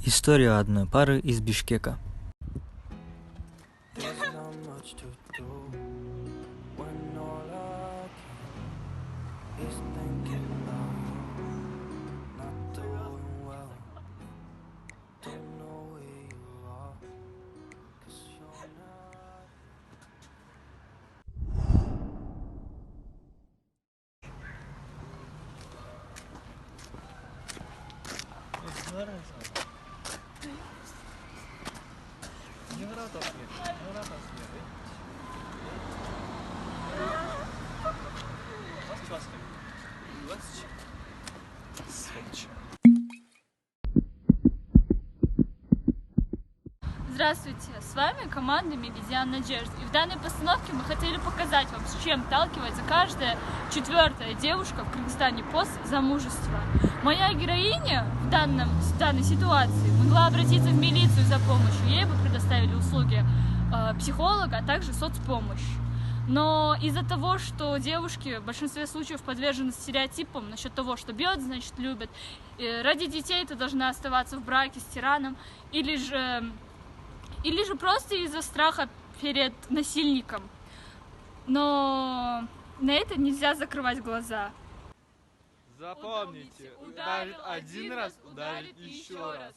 История одной пары из Бишкека. Здравствуйте, с вами команда Мегидиан Надежды. И в данной постановке мы хотели показать вам, с чем сталкивается каждая четвертая девушка в Кыргызстане после замужества. Моя героиня в данной ситуации могла обратиться в милицию за помощью, ей бы предоставили услуги психолога, а также соцпомощь. Но из-за того, что девушки в большинстве случаев подвержены стереотипам насчет того, что бьет, значит любят, ради детей ты должна оставаться в браке с тираном, или же просто из-за страха перед насильником. Но на это нельзя закрывать глаза. Запомните, ударил один раз, ударит еще раз.